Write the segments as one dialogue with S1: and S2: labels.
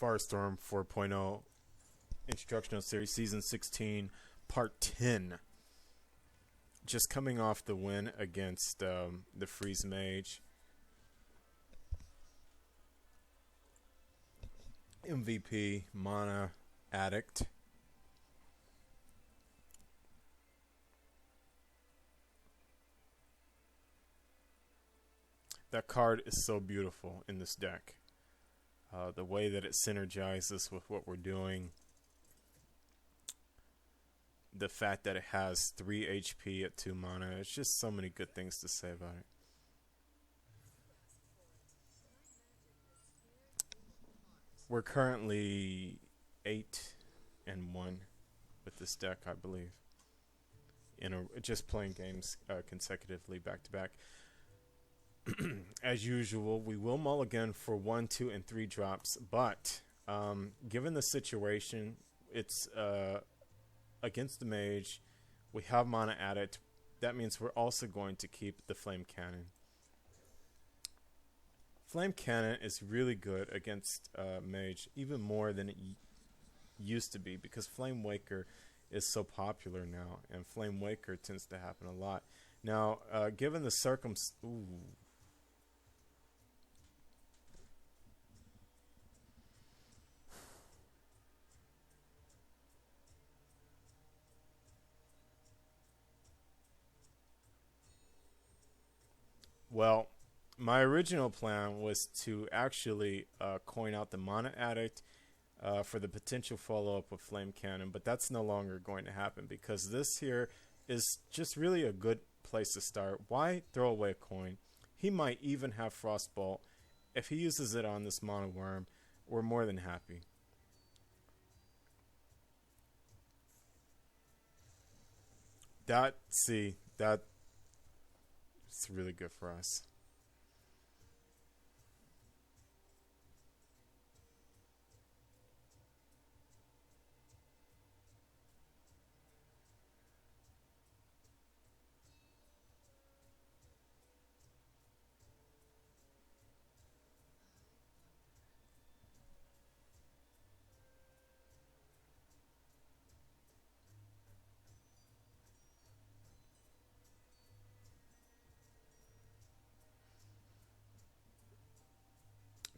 S1: Firestorm 4.0 Instructional Series Season 16 Part 10. Just coming off the win against the Freeze Mage. MVP, Mana Addict. That card is so beautiful in this deck. The way that it synergizes with what we're doing. The fact that it has 3 HP at 2 mana. It's just so many good things to say about it. We're currently 8-1 with this deck, I believe. Just playing games consecutively back to back. As usual, we will mulligan for 1, 2, and 3 drops, but given the situation, it's against the Mage. We have Mana Addict. That means we're also going to keep the Flame Cannon. Flame Cannon is really good against Mage, even more than it used to be, because Flame Waker is so popular now, and Flame Waker tends to happen a lot. Now, given the Well, my original plan was to actually coin out the Mana Addict for the potential follow-up with Flame Cannon, but that's no longer going to happen because this here is just really a good place to start. Why throw away a coin? He might even have Frostbolt. If he uses it on this Mono Worm, we're more than happy. That's really good for us.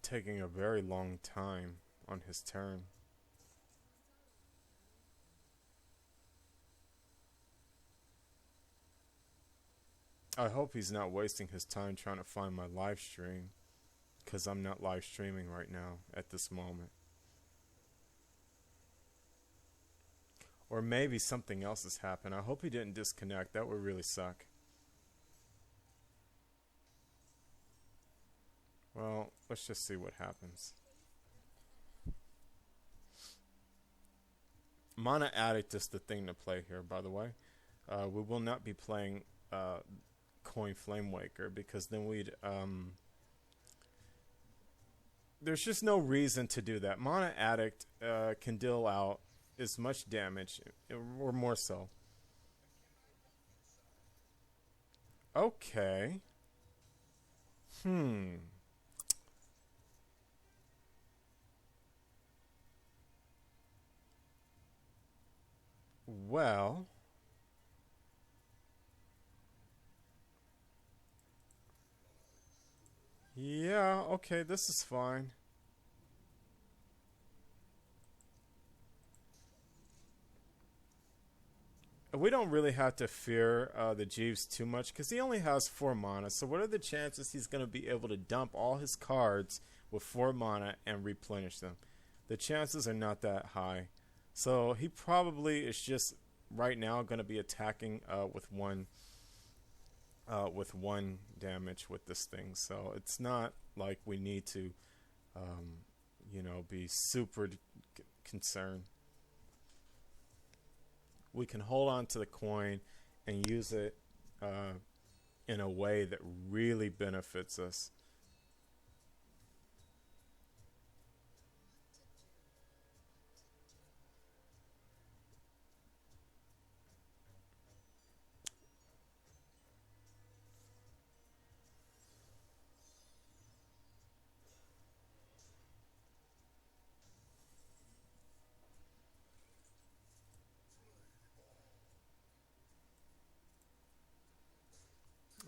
S1: Taking a very long time on his turn. I hope he's not wasting his time trying to find my live stream, because I'm not live streaming right now at this moment. Or maybe something else has happened. I hope he didn't disconnect. That would really suck. Well, let's just see what happens. Mana Addict is the thing to play here, by the way. We will not be playing Coin Flame Waker because then we'd... there's just no reason to do that. Mana Addict can deal out as much damage, or more so. Okay. Well, yeah, okay, this is fine. We don't really have to fear the Jeeves too much because he only has 4 mana. So what are the chances he's going to be able to dump all his cards with 4 mana and replenish them? The chances are not that high. So he probably is just right now going to be attacking with one damage with this thing. So it's not like we need to, you know, be super concerned. We can hold on to the coin and use it in a way that really benefits us.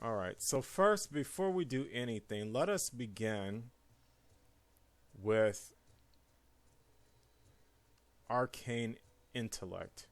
S1: All right. So first, before we do anything, let us begin with arcane intellect.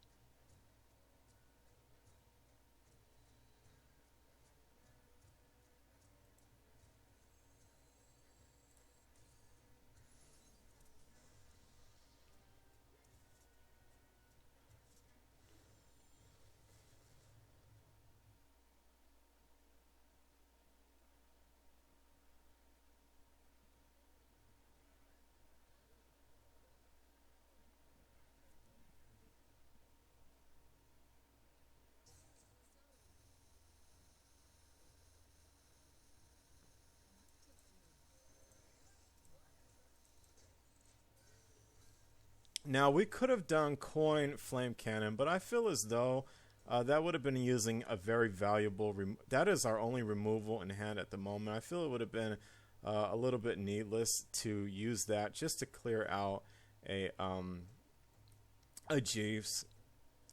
S1: Now, we could have done coin flame cannon, but I feel as though that would have been using a very valuable... that is our only removal in hand at the moment. I feel it would have been a little bit needless to use that just to clear out a Jeeves,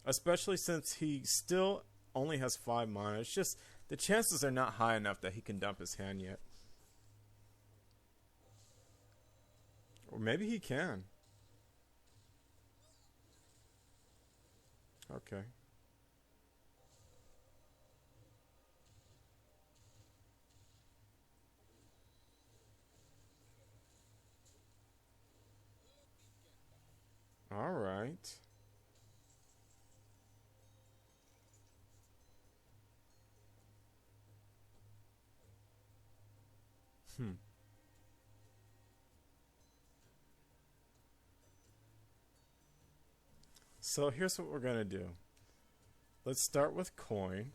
S1: especially since he still only has 5 mana. It's just the chances are not high enough that he can dump his hand yet. Or maybe he can. Okay. All right. Hmm. So here's what we're going to do. Let's start with coin.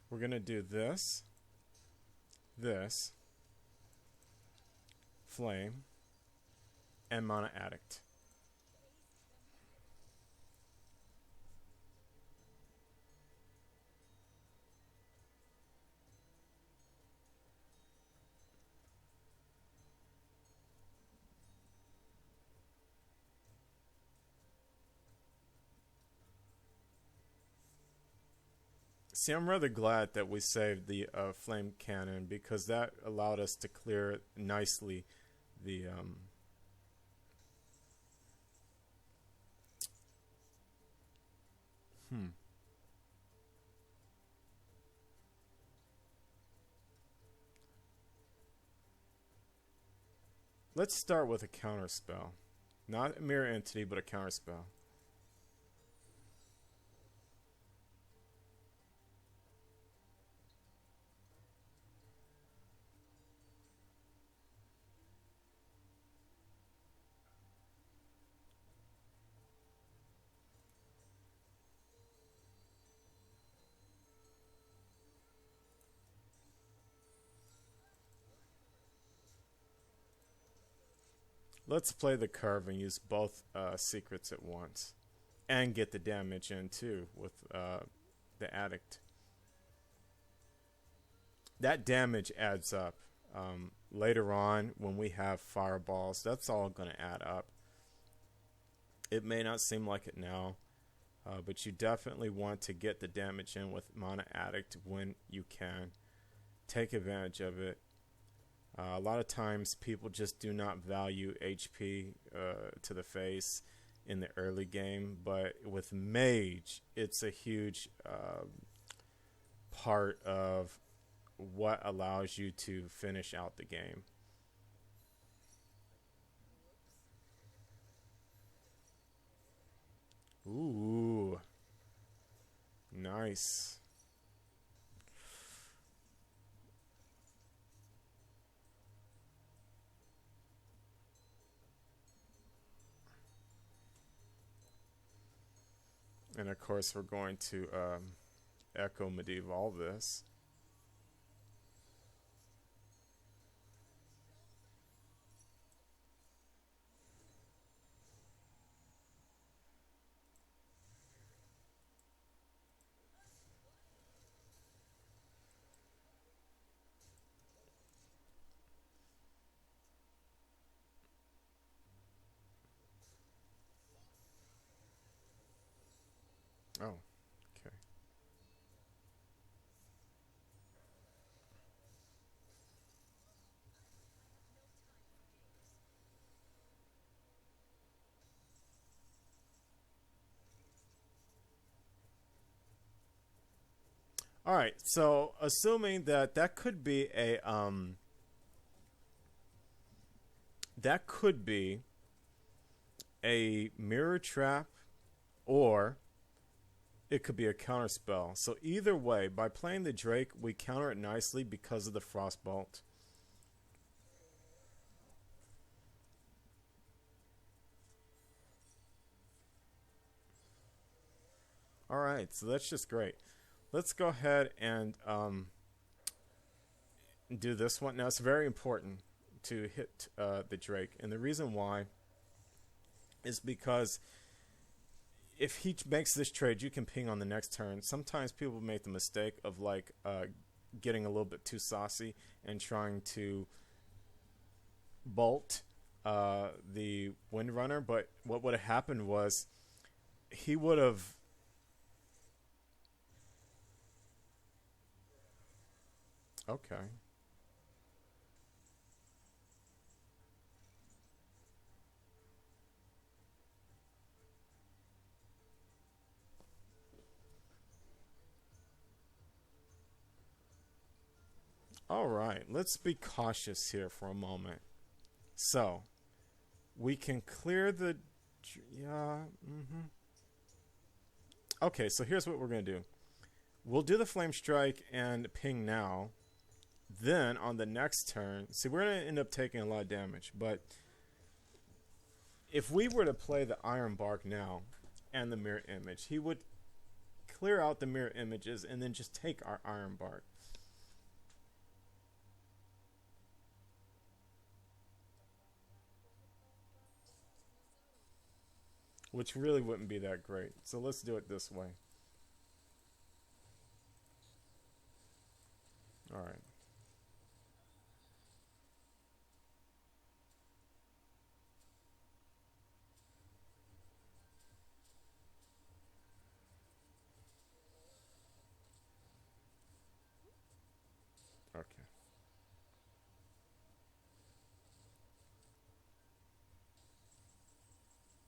S1: We're going to do this, this, flame, and mana addict. See, I'm rather glad that we saved the flame cannon because that allowed us to clear nicely the Let's start with a counter spell. Not a mirror entity, but a counter spell. Let's play the curve and use both secrets at once. And get the damage in too with the addict. That damage adds up. Later on, when we have fireballs, that's all going to add up. It may not seem like it now, but you definitely want to get the damage in with Mana Addict when you can. Take advantage of it. A lot of times people just do not value HP to the face in the early game, but with Mage, it's a huge part of what allows you to finish out the game. Ooh, nice. And of course, we're going to echo medieval this. Oh, okay. All right. So assuming that that could be a mirror trap, or it could be a counter spell. So either way, by playing the Drake, we counter it nicely because of the Frostbolt. All right, so that's just great. Let's go ahead and do this one. Now, it's very important to hit the Drake. And the reason why is because if he makes this trade, you can ping on the next turn. Sometimes people make the mistake of like getting a little bit too saucy and trying to bolt the Windrunner. But what would have happened was he would have... Okay. All right, let's be cautious here for a moment. So, we can clear the... Yeah, Okay, so here's what we're going to do. We'll do the Flame Strike and ping now. Then, on the next turn... See, we're going to end up taking a lot of damage, but... If we were to play the Iron Bark now and the Mirror Image, he would clear out the Mirror Images and then just take our Iron Bark. Which really wouldn't be that great. So let's do it this way. Alright. Okay.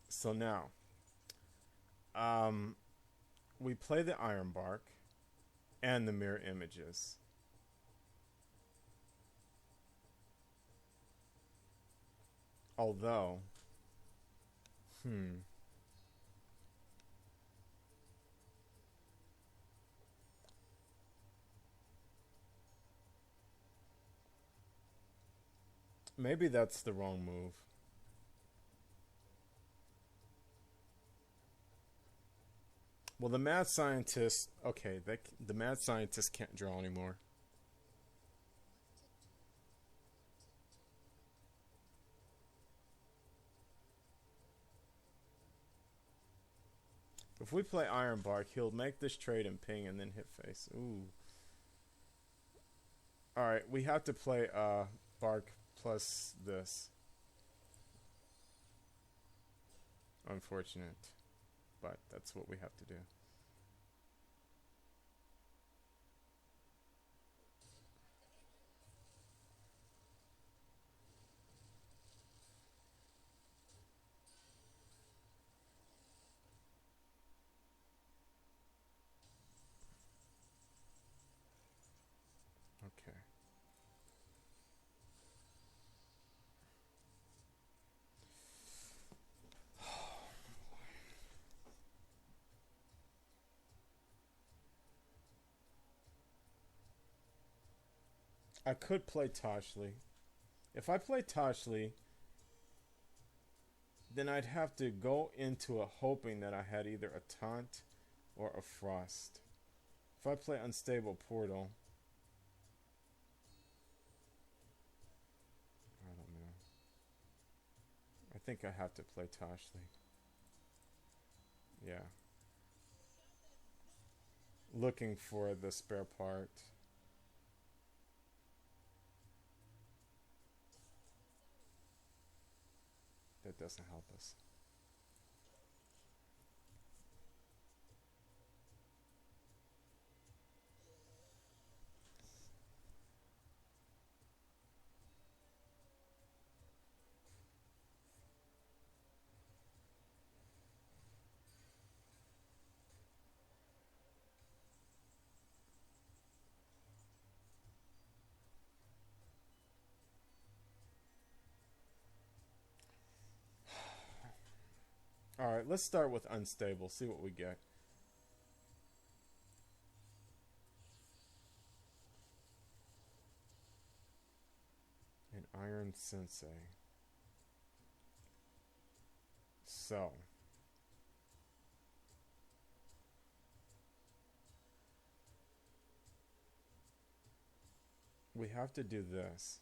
S1: So now, we play the Iron Bark and the Mirror Images. Although, maybe that's the wrong move. Well, the mad scientist... Okay, the mad scientist can't draw anymore. If we play Iron Bark, he'll make this trade and ping and then hit face. Ooh. Alright, we have to play Bark plus this. Unfortunate. But that's what we have to do. Okay. I could play Toshli. If I play Toshli, then I'd have to go into it hoping that I had either a Taunt or a Frost. If I play Unstable Portal, I don't know. I think I have to play Toshli. Yeah. Looking for the spare part. That doesn't help us. let's start with unstable. See what we get. An Iron Sensei. So. We have to do this.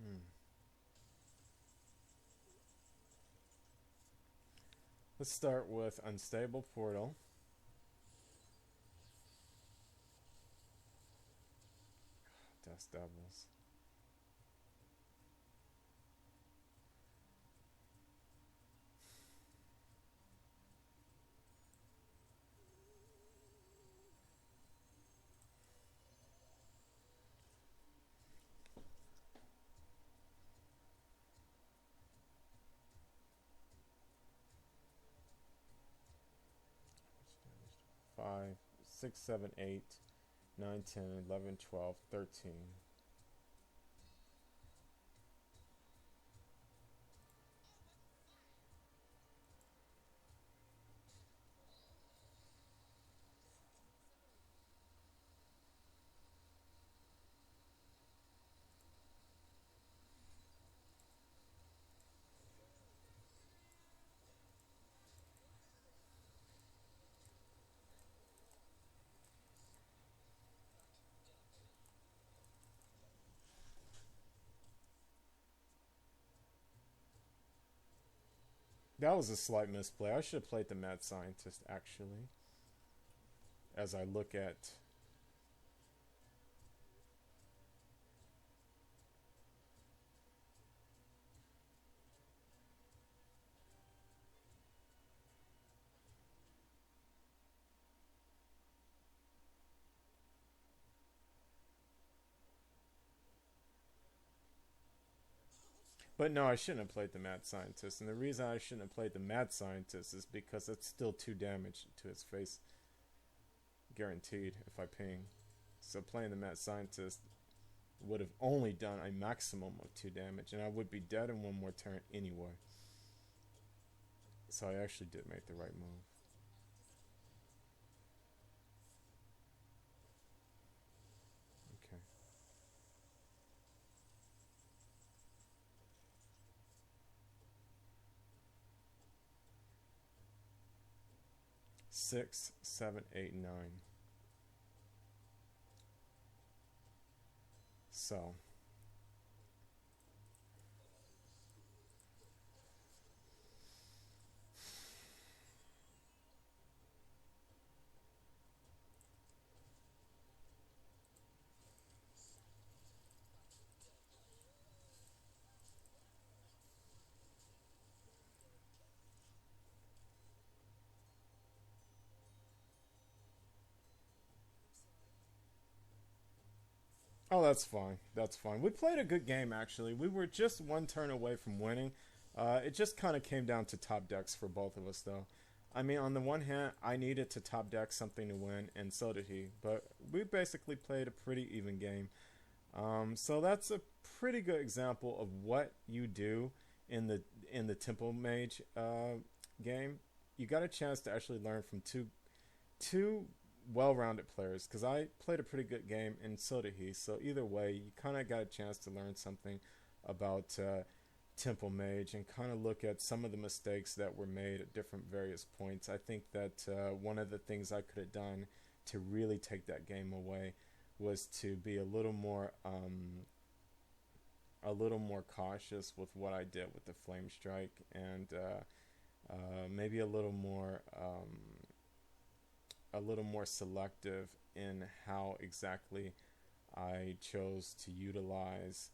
S1: Hmm. Let's start with unstable portal. Dust Devils. Five, 6, 7, 8, 9, 10, 11, 12, 13. That was a slight misplay. I should have played the Mad Scientist, actually. As I look at... But no, I shouldn't have played the Mad Scientist. And the reason I shouldn't have played the Mad Scientist is because it's still 2 damage to his face. Guaranteed, if I ping. So playing the Mad Scientist would have only done a maximum of 2 damage. And I would be dead in 1 more turn anyway. So I actually did make the right move. Okay. 6, 7, 8, 9. So. Oh, that's fine. That's fine. We played a good game, actually. We were just 1 turn away from winning. It just kind of came down to top decks for both of us, though. I mean, on the one hand, I needed to top deck something to win, and so did he. But we basically played a pretty even game. So that's a pretty good example of what you do in the Temple Mage game. You got a chance to actually learn from two well-rounded players, because I played a pretty good game and so did he. So either way, you kind of got a chance to learn something about Temple Mage and kind of look at some of the mistakes that were made at different various points. I think that one of the things I could have done to really take that game away was to be a little more a little more cautious with what I did with the Flame Strike, and maybe a little more selective in how exactly I chose to utilize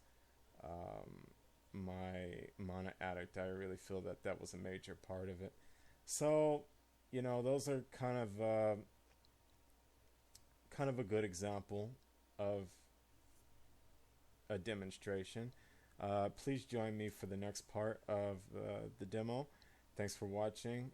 S1: my Mana Addict. I really feel that that was a major part of it. So, you know, those are kind of a good example of a demonstration. Please join me for the next part of the demo. Thanks for watching,